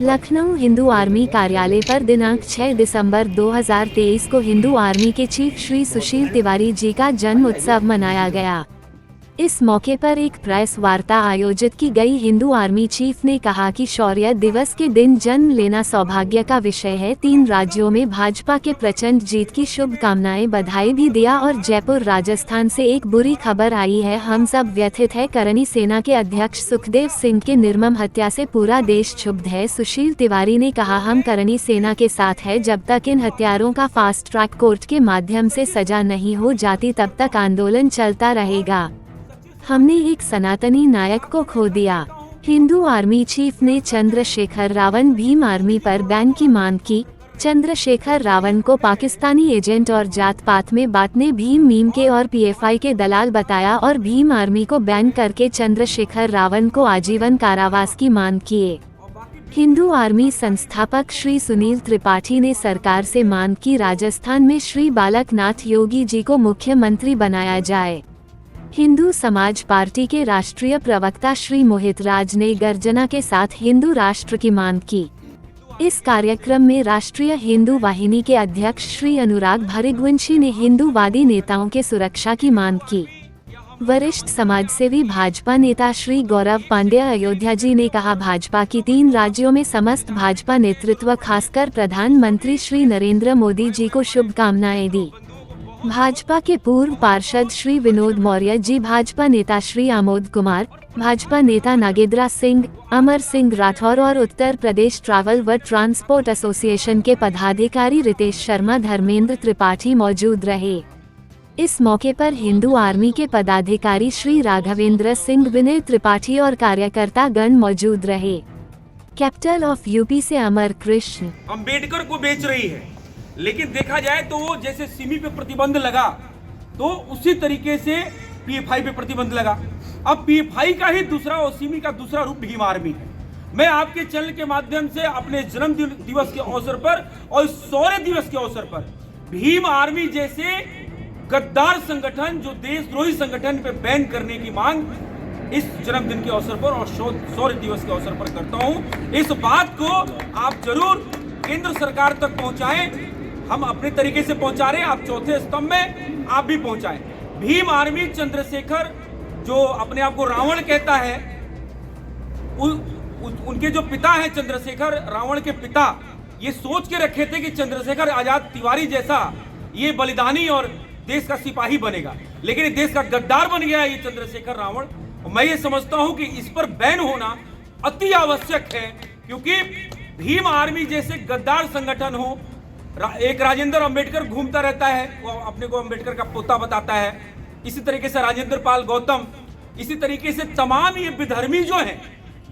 Lucknow Hindu army कार्यालय पर दिनांक 6 दिसंबर 2023 को हिंदू आर्मी के चीफ श्री सुशील तिवारी जी का जन्म उत्सव मनाया गया। इस मौके पर एक प्रेस वार्ता आयोजित की गई। हिंदू आर्मी चीफ ने कहा कि शौर्य दिवस के दिन जन्म लेना सौभाग्य का विषय है। 3 राज्यों में भाजपा के प्रचंड जीत की शुभकामनाएं, बधाई भी दिया और जयपुर राजस्थान से एक बुरी खबर आई है। हम सब व्यथित है। करणी सेना के अध्यक्ष सुखदेव सिंह के निर्मम हत्या से पूरा देश क्षुब्ध है। सुशील तिवारी ने कहा, हम करणी सेना के साथ है। जब तक इन हत्यारों का फास्ट ट्रैक कोर्ट के माध्यम से सजा नहीं हो जाती तब तक आंदोलन चलता रहेगा। हमने एक सनातनी नायक को खो दिया। हिंदू आर्मी चीफ ने चंद्रशेखर रावण भीम आर्मी पर बैन की मांग की। चंद्रशेखर रावण को पाकिस्तानी एजेंट और जात पात में बांटने, भीम मीम के और पीएफआई के दलाल बताया और भीम आर्मी को बैन करके चंद्रशेखर रावण को आजीवन कारावास की मांग किए। हिंदू आर्मी संस्थापक श्री सुनील त्रिपाठी ने सरकार से मांग की, राजस्थान में श्री बालकनाथ योगी जी को मुख्यमंत्री बनाया जाए। हिंदू समाज पार्टी के राष्ट्रीय प्रवक्ता श्री मोहित राज ने गर्जना के साथ हिंदू राष्ट्र की मांग की। इस कार्यक्रम में राष्ट्रीय हिंदू वाहिनी के अध्यक्ष श्री अनुराग भरिगवंशी ने हिंदूवादी नेताओं के सुरक्षा की मांग की। वरिष्ठ समाजसेवी भाजपा नेता श्री गौरव पांड्या अयोध्या जी ने कहा, भाजपा की 3 राज्यों में समस्त भाजपा नेतृत्व खासकर प्रधानमंत्री श्री नरेंद्र मोदी जी को शुभकामनाएं दी। भाजपा के पूर्व पार्षद श्री विनोद मौर्य जी, भाजपा नेता श्री आमोद कुमार, भाजपा नेता नागेंद्र सिंह, अमर सिंह राठौर और उत्तर प्रदेश ट्रैवल व ट्रांसपोर्ट एसोसिएशन के पदाधिकारी रितेश शर्मा, धर्मेंद्र त्रिपाठी मौजूद रहे। इस मौके पर हिंदू आर्मी के पदाधिकारी श्री राघवेंद्र सिंह, विनय त्रिपाठी और कार्यकर्ता गण मौजूद रहे। कैपिटल ऑफ यूपी से अमर कृष्ण। अम्बेडकर को बेच रही है, लेकिन देखा जाए तो वो जैसे सिमी पे प्रतिबंध लगा तो उसी तरीके से पीएफआई पे प्रतिबंध लगा। अब पीएफआई का ही दूसरा और सिमी का दूसरा रूप भीम आर्मी है। मैं आपके चैनल के माध्यम से अपने जन्म दिवस के अवसर पर और शौर्य दिवस के अवसर पर भीम आर्मी जैसे गद्दार संगठन, जो देशद्रोही संगठन पे बैन करने की मांग इस जन्मदिन के अवसर पर और शौर्य दिवस के अवसर पर करता हूं। इस बात को आप जरूर केंद्र सरकार तक पहुंचाएं। हम अपने तरीके से पहुंचा रहे हैं, आप चौथे स्तंभ में आप भी पहुंचाएं। भीम आर्मी चंद्रशेखर, जो अपने आप को रावण कहता है, उनके जो पिता हैं चंद्रशेखर रावण के पिता, ये सोच के रखे थे कि चंद्रशेखर आजाद तिवारी जैसा ये बलिदानी और देश का सिपाही बनेगा, लेकिन ये देश का गद्दार बन गया ये चंद्रशेखर रावण। और मैं ये समझता हूं कि इस पर बैन होना अति आवश्यक है, क्योंकि भीम आर्मी जैसे गद्दार संगठन हो। एक राजेंद्र अंबेडकर घूमता रहता है, वो अपने को अंबेडकर का पोता बताता है। इसी तरीके से राजेंद्र पाल गौतम, इसी तरीके से तमाम ये विधर्मी जो हैं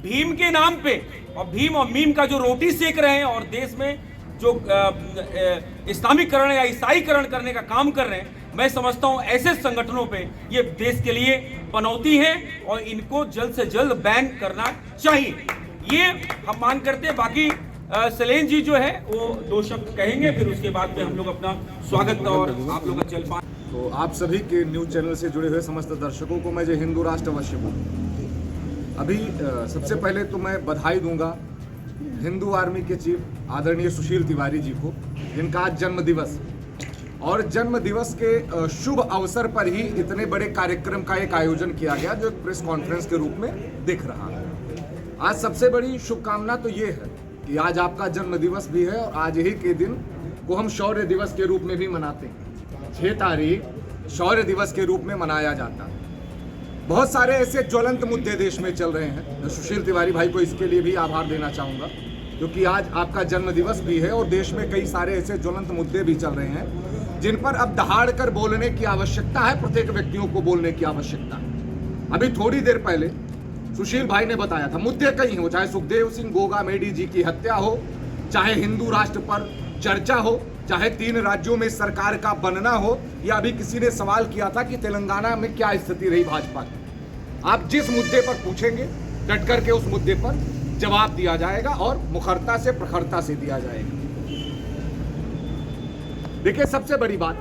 भीम के नाम पे और भीम और मीम का जो रोटी सेक रहे हैं और देश में जो इस्लामीकरण या ईसाईकरण करने का काम कर रहे हैं, मैं समझता हूं ऐसे संगठनों पे ये देश के लिए पनौती है और इनको जल्द से जल्द बैन करना चाहिए, ये हम मांग करते हैं। बाकी सलेन जी जो है वो 2 शब्द कहेंगे, फिर उसके बाद में हम लोग अपना स्वागत और आप लोग का जलपान। तो आप सभी के न्यूज़ चैनल से जुड़े हुए समस्त दर्शकों को मैं जय हिंदू राष्ट्र अवश्य बोलूँ। अभी सबसे पहले तो मैं बधाई दूंगा हिंदू आर्मी के चीफ आदरणीय सुशील तिवारी जी को, जिनका आज जन्म दिवस, और जन्म दिवस के शुभ अवसर पर ही इतने बड़े कार्यक्रम का एक आयोजन किया गया, जो एक प्रेस कॉन्फ्रेंस के रूप में दिख रहा है। आज सबसे बड़ी शुभकामना तो ये है कि आज आपका जन्म दिवस भी है और आज ही के दिन को हम शौर्य दिवस के रूप में भी मनाते हैं। 6 तारीख शौर्य दिवस के रूप में मनाया जाता है। बहुत सारे ऐसे ज्वलंत मुद्दे देश में चल रहे हैं। मैं सुशील तिवारी भाई को इसके लिए भी आभार देना चाहूँगा, क्योंकि आज आपका जन्म दिवस भी है और देश में कई सारे ऐसे ज्वलंत मुद्दे भी चल रहे हैं जिन पर अब दहाड़ कर बोलने की आवश्यकता है, प्रत्येक व्यक्तियों को बोलने की आवश्यकता है। अभी थोड़ी देर पहले सुशील भाई ने बताया था, मुद्दे कई हो, चाहे सुखदेव सिंह गोगा मेडी जी की हत्या हो, चाहे हिंदू राष्ट्र पर चर्चा हो, चाहे 3 राज्यों में सरकार का बनना हो, या अभी किसी ने सवाल किया था कि तेलंगाना में क्या स्थिति रही भाजपा की। आप जिस मुद्दे पर पूछेंगे डट करके उस मुद्दे पर जवाब दिया जाएगा और मुखरता से प्रखरता से दिया जाएगा। देखिए, सबसे बड़ी बात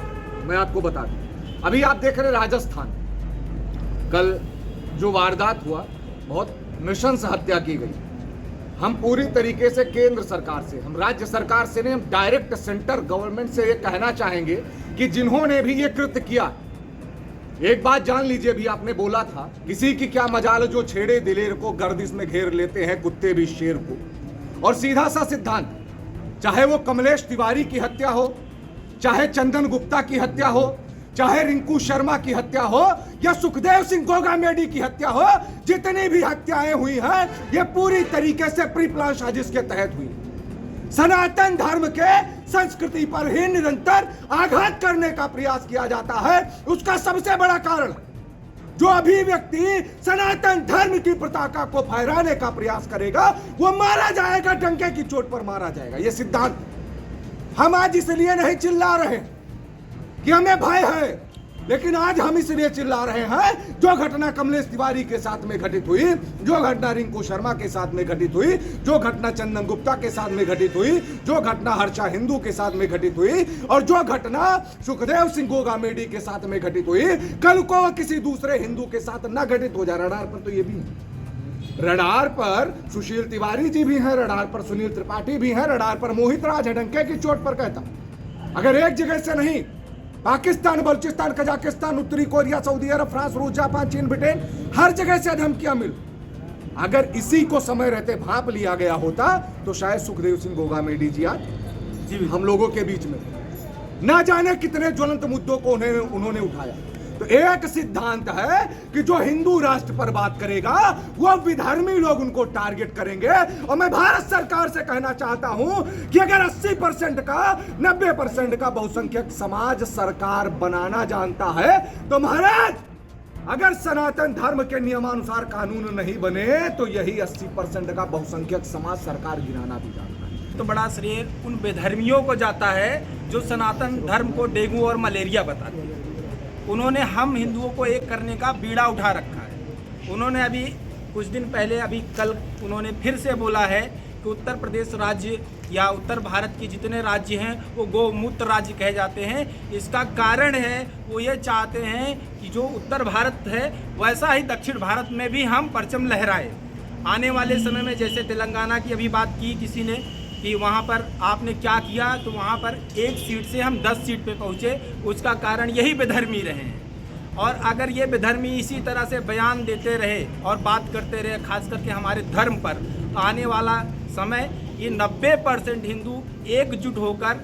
मैं आपको बता दूं, अभी आप देख रहे राजस्थान, कल जो वारदात हुआ, बहुत नृशंस हत्या की गई। हम पूरी तरीके से केंद्र सरकार से, हम राज्य सरकार से नहीं, हम डायरेक्ट सेंटर गवर्नमेंट से ये कहना चाहेंगे कि जिन्होंने भी ये कृत्य किया, एक बात जान लीजिए, भी आपने बोला था किसी की क्या मजाल जो छेड़े दिलेर को गर्दिश में घेर लेते हैं कुत्ते भी शेर को। और सीधा सा सिद्धांत, चाहे वो कमलेश तिवारी की हत्या हो, चाहे चंदन गुप्ता की हत्या हो, चाहे रिंकू शर्मा की हत्या हो या सुखदेव सिंह गोगामेडी की हत्या हो, जितनी भी हत्याएं हुई हैं ये पूरी तरीके से प्री प्लान साजिश के तहत हुई। सनातन धर्म के संस्कृति पर ही निरंतर आघात करने का प्रयास किया जाता है। उसका सबसे बड़ा कारण, जो अभी व्यक्ति सनातन धर्म की पताका को फहराने का प्रयास करेगा वो मारा जाएगा, डंके की चोट पर मारा जाएगा। ये सिद्धांत हम आज इसलिए नहीं चिल्ला रहे कि हमें भय है, लेकिन आज हम इसलिए चिल्ला रहे हैं जो घटना कमलेश तिवारी के साथ में घटित हुई, जो घटना रिंकू शर्मा के साथ में घटित हुई, जो घटना चंदन गुप्ता के साथ में घटित हुई, जो घटना हर्षा हिंदू के साथ में घटित हुई और जो घटना सुखदेव सिंह गोगामेडी के साथ में घटित हुई, कल को किसी दूसरे हिंदू के साथ न घटित हो जाए। रडार पर तो ये भी है, रडार पर सुशील तिवारी जी भी हैं, रडार पर सुनील त्रिपाठी भी हैं, रडार पर मोहित राज है। डंके की चोट पर कहता, अगर एक जगह से नहीं, पाकिस्तान, बलूचिस्तान, कजाकिस्तान, उत्तरी कोरिया, सऊदी अरब, फ्रांस, रूस, जापान, चीन, ब्रिटेन, हर जगह से धमकियां मिल, अगर इसी को समय रहते भांप लिया गया होता तो शायद सुखदेव सिंह गोगामेडी जी आज हम लोगों के बीच में, ना जाने कितने ज्वलंत मुद्दों को उन्होंने उठाया। तो एक सिद्धांत है कि जो हिंदू राष्ट्र पर बात करेगा वो विधर्मी लोग उनको टारगेट करेंगे। और मैं भारत सरकार से कहना चाहता हूं कि अगर 80% का 90% का बहुसंख्यक समाज सरकार बनाना जानता है तो महाराज, अगर सनातन धर्म के नियमानुसार कानून नहीं बने तो यही 80% का बहुसंख्यक समाज सरकार गिराना भी जानता है। तो बड़ा श्रेय उन बेधर्मियों को जाता है जो सनातन धर्म को डेंगू और मलेरिया बताते हैं। उन्होंने हम हिंदुओं को एक करने का बीड़ा उठा रखा है। उन्होंने अभी कुछ दिन पहले, अभी कल उन्होंने फिर से बोला है कि उत्तर प्रदेश राज्य या उत्तर भारत के जितने राज्य हैं वो गौमूत्र राज्य कहे जाते हैं। इसका कारण है वो ये चाहते हैं कि जो उत्तर भारत है वैसा ही दक्षिण भारत में भी हम परचम लहराए। आने वाले समय में, जैसे तेलंगाना की अभी बात की किसी ने कि वहाँ पर आपने क्या किया, तो वहाँ पर 1 सीट से हम 10 सीट पे पहुँचे। उसका कारण यही बेधर्मी रहे हैं। और अगर ये बेधर्मी इसी तरह से बयान देते रहे और बात करते रहे, खास करके हमारे धर्म पर, तो आने वाला समय ये 90% हिंदू एकजुट होकर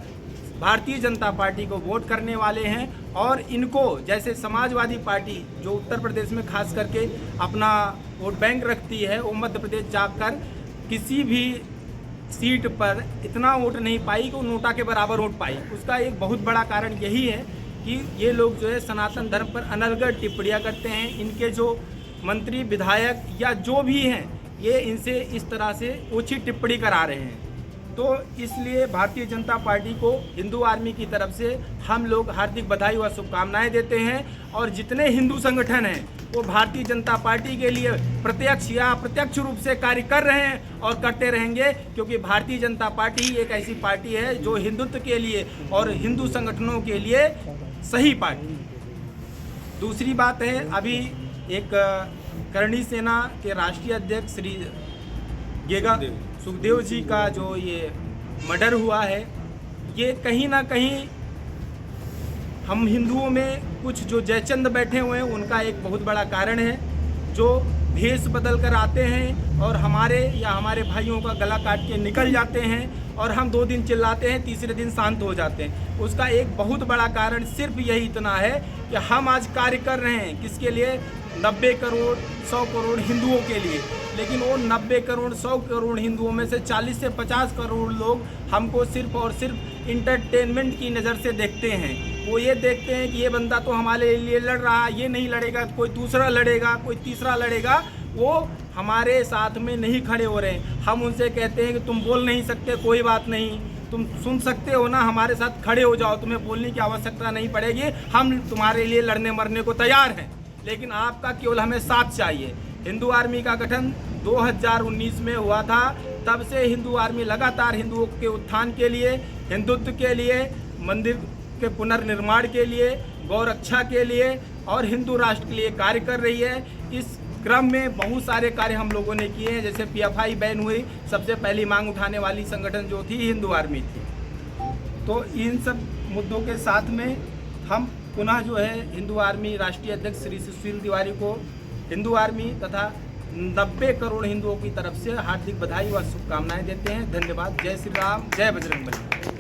भारतीय जनता पार्टी को वोट करने वाले हैं। और इनको, जैसे समाजवादी पार्टी जो उत्तर प्रदेश में खास करके अपना वोट बैंक रखती है, वो मध्य प्रदेश जाकर किसी भी सीट पर इतना वोट नहीं पाई कि वो नोटा के बराबर वोट पाई। उसका एक बहुत बड़ा कारण यही है कि ये लोग जो है सनातन धर्म पर अनर्गल टिप्पणियाँ करते हैं। इनके जो मंत्री, विधायक या जो भी हैं, ये इनसे इस तरह से ओछी टिप्पणी करा रहे हैं। तो इसलिए भारतीय जनता पार्टी को हिंदू आर्मी की तरफ से हम लोग हार्दिक बधाई व शुभकामनाएं देते हैं। और जितने हिंदू संगठन हैं वो भारतीय जनता पार्टी के लिए प्रत्यक्ष या अप्रत्यक्ष रूप से कार्य कर रहे हैं और करते रहेंगे, क्योंकि भारतीय जनता पार्टी ही एक ऐसी पार्टी है जो हिंदुत्व के लिए और हिंदू संगठनों के लिए सही पार्टी। दूसरी बात है, अभी एक करणी सेना के राष्ट्रीय अध्यक्ष श्री गेगा सुखदेव जी का जो ये मर्डर हुआ है, ये कहीं ना कहीं हम हिंदुओं में कुछ जो जयचंद बैठे हुए हैं उनका एक बहुत बड़ा कारण है, जो भेष बदल कर आते हैं और हमारे या हमारे भाइयों का गला काट के निकल जाते हैं और हम 2 दिन चिल्लाते हैं, तीसरे दिन शांत हो जाते हैं। उसका एक बहुत बड़ा कारण सिर्फ यही इतना है कि हम आज कार्य कर रहे हैं किसके लिए, 90 करोड़ 100 करोड़ हिंदुओं के लिए। लेकिन वो 90 करोड़ 100 करोड़ हिंदुओं में से 40 से 50 करोड़ लोग हमको सिर्फ और सिर्फ इंटरटेनमेंट की नज़र से देखते हैं। वो ये देखते हैं कि ये बंदा तो हमारे लिए लड़ रहा है, ये नहीं लड़ेगा, कोई दूसरा लड़ेगा, कोई तीसरा लड़ेगा। वो हमारे साथ में नहीं खड़े हो रहे। हम उनसे कहते हैं कि तुम बोल नहीं सकते, कोई बात नहीं, तुम सुन सकते हो ना, हमारे साथ खड़े हो जाओ, तुम्हें बोलने की आवश्यकता नहीं पड़ेगी, हम तुम्हारे लिए लड़ने मरने को तैयार हैं, लेकिन आपका केवल हमें साथ चाहिए। हिंदू आर्मी का गठन 2019 में हुआ था, तब से हिंदू आर्मी लगातार हिंदुओं के उत्थान के लिए, हिंदुत्व के लिए, मंदिर के पुनर्निर्माण के लिए, गौ रक्षा के लिए और हिंदू राष्ट्र के लिए कार्य कर रही है। इस क्रम में बहुत सारे कार्य हम लोगों ने किए हैं। जैसे PFI बैन हुई, सबसे पहली मांग उठाने वाली संगठन जो थी हिंदू आर्मी थी। तो इन सब मुद्दों के साथ में हम पुनः जो है हिंदू आर्मी राष्ट्रीय अध्यक्ष श्री सुशील तिवारी को हिंदू आर्मी तथा 90 करोड़ हिंदुओं की तरफ से हार्दिक बधाई व शुभकामनाएं देते हैं। धन्यवाद। जय श्री राम, जय बजरंगबली।